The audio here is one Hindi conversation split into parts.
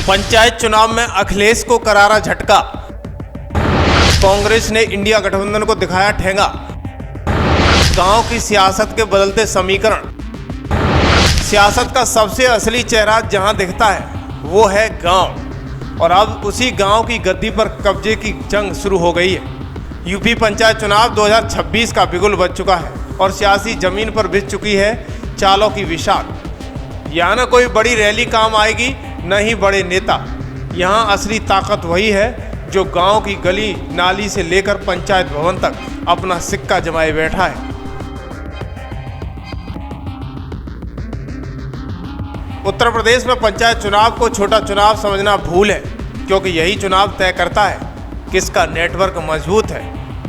पंचायत चुनाव में अखिलेश को करारा झटका। कांग्रेस ने इंडिया गठबंधन को दिखाया ठेंगा। गांव की सियासत के बदलते समीकरण। सियासत का सबसे असली चेहरा जहां दिखता है वो है गांव, और अब उसी गांव की गद्दी पर कब्जे की जंग शुरू हो गई है। यूपी पंचायत चुनाव 2026 का बिगुल बज चुका है और सियासी जमीन पर बिछ चुकी है चालों की विशाल। यहाँ न कोई बड़ी रैली काम आएगी, न ही बड़े नेता। यहाँ असली ताकत वही है जो गांव की गली नाली से लेकर पंचायत भवन तक अपना सिक्का जमाए बैठा है। उत्तर प्रदेश में पंचायत चुनाव को छोटा चुनाव समझना भूल है, क्योंकि यही चुनाव तय करता है किसका नेटवर्क मजबूत है,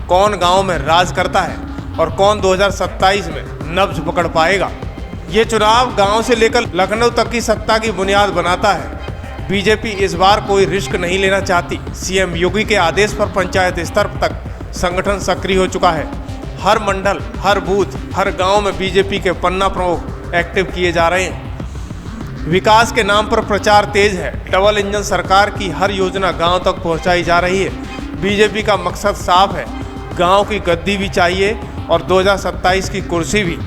कौन गांव में राज करता है और कौन 2027 में नब्ज पकड़ पाएगा। ये चुनाव गांव से लेकर लखनऊ तक की सत्ता की बुनियाद बनाता है। बीजेपी इस बार कोई रिस्क नहीं लेना चाहती। सीएम योगी के आदेश पर पंचायत स्तर तक संगठन सक्रिय हो चुका है। हर मंडल, हर बूथ, हर गांव में बीजेपी के पन्ना प्रमुख एक्टिव किए जा रहे हैं। विकास के नाम पर प्रचार तेज है। डबल इंजन सरकार की हर योजना गांव तक पहुंचाई जा रही है। बीजेपी का मकसद साफ है, गांव की गद्दी भी चाहिए और 2027 की कुर्सी भी।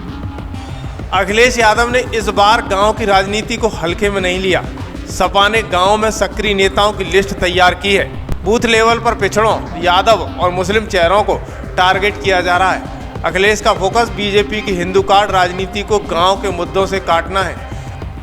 अखिलेश यादव ने इस बार गांव की राजनीति को हल्के में नहीं लिया। सपा ने गांव में सक्रिय नेताओं की लिस्ट तैयार की है। बूथ लेवल पर पिछड़ों, यादव और मुस्लिम चेहरों को टारगेट किया जा रहा है। अखिलेश का फोकस बीजेपी की हिंदू कार्ड राजनीति को गांव के मुद्दों से काटना है।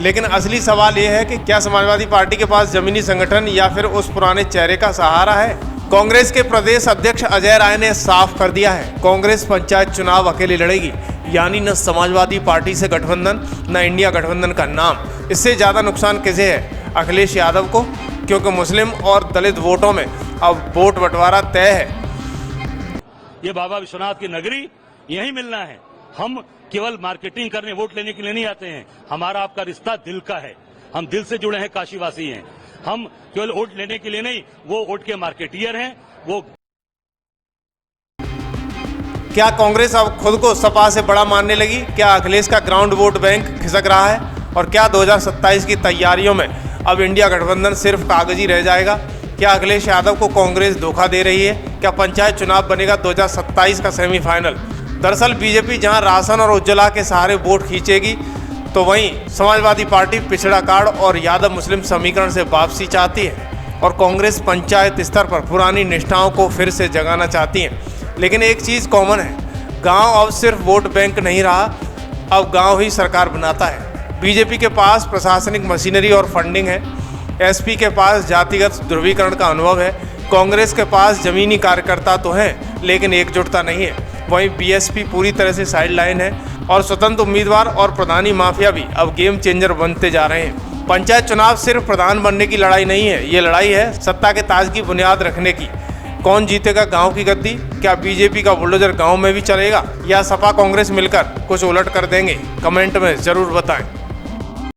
लेकिन असली सवाल यह है कि क्या समाजवादी पार्टी के पास जमीनी संगठन या फिर उस पुराने चेहरे का सहारा है। कांग्रेस के प्रदेश अध्यक्ष अजय राय ने साफ कर दिया है, कांग्रेस पंचायत चुनाव अकेले लड़ेगी, यानी न समाजवादी पार्टी से गठबंधन, न इंडिया गठबंधन का नाम। इससे ज़्यादा नुकसान किसे है? अखिलेश यादव को, क्योंकि मुस्लिम और दलित वोटों में अब वोट बंटवारा तय है। ये बाबा विश्वनाथ की नगरी, यही मिलना है। हम केवल मार्केटिंग करने, वोट लेने के लिए नहीं आते हैं। हमारा आपका रिश्ता दिल का है। हम दिल से जुड़े हैं, काशीवासी हैं। हम केवल वोट लेने के लिए नहीं, वो वोट के मार्केटियर हैं। वो क्या कांग्रेस अब खुद को सपा से बड़ा मानने लगी? क्या अखिलेश का ग्राउंड वोट बैंक खिसक रहा है? और क्या 2027 की तैयारियों में अब इंडिया गठबंधन सिर्फ कागजी रह जाएगा? क्या अखिलेश यादव को कांग्रेस धोखा दे रही है? क्या पंचायत चुनाव बनेगा 2027 का सेमीफाइनल? दरअसल बीजेपी जहां राशन और उज्ज्वला के सहारे वोट खींचेगी, तो वहीं समाजवादी पार्टी पिछड़ा कार्ड और यादव मुस्लिम समीकरण से वापसी चाहती है, और कांग्रेस पंचायत स्तर पर पुरानी निष्ठाओं को फिर से जगाना चाहती है। लेकिन एक चीज़ कॉमन है, गांव अब सिर्फ वोट बैंक नहीं रहा, अब गांव ही सरकार बनाता है। बीजेपी के पास प्रशासनिक मशीनरी और फंडिंग है, एसपी के पास जातिगत ध्रुवीकरण का अनुभव है, कांग्रेस के पास जमीनी कार्यकर्ता तो हैं लेकिन एकजुटता नहीं है। वहीं बीएसपी पूरी तरह से साइडलाइन है और स्वतंत्र उम्मीदवार और प्रधानी माफिया भी अब गेम चेंजर बनते जा रहे हैं। पंचायत चुनाव सिर्फ प्रधान बनने की लड़ाई नहीं है, ये लड़ाई है सत्ता के ताज की बुनियाद रखने की। कौन जीतेगा गांव की गद्दी? क्या बीजेपी का बुलडोजर गांव में भी चलेगा, या सपा कांग्रेस मिलकर कुछ उलट कर देंगे? कमेंट में जरूर बताएं।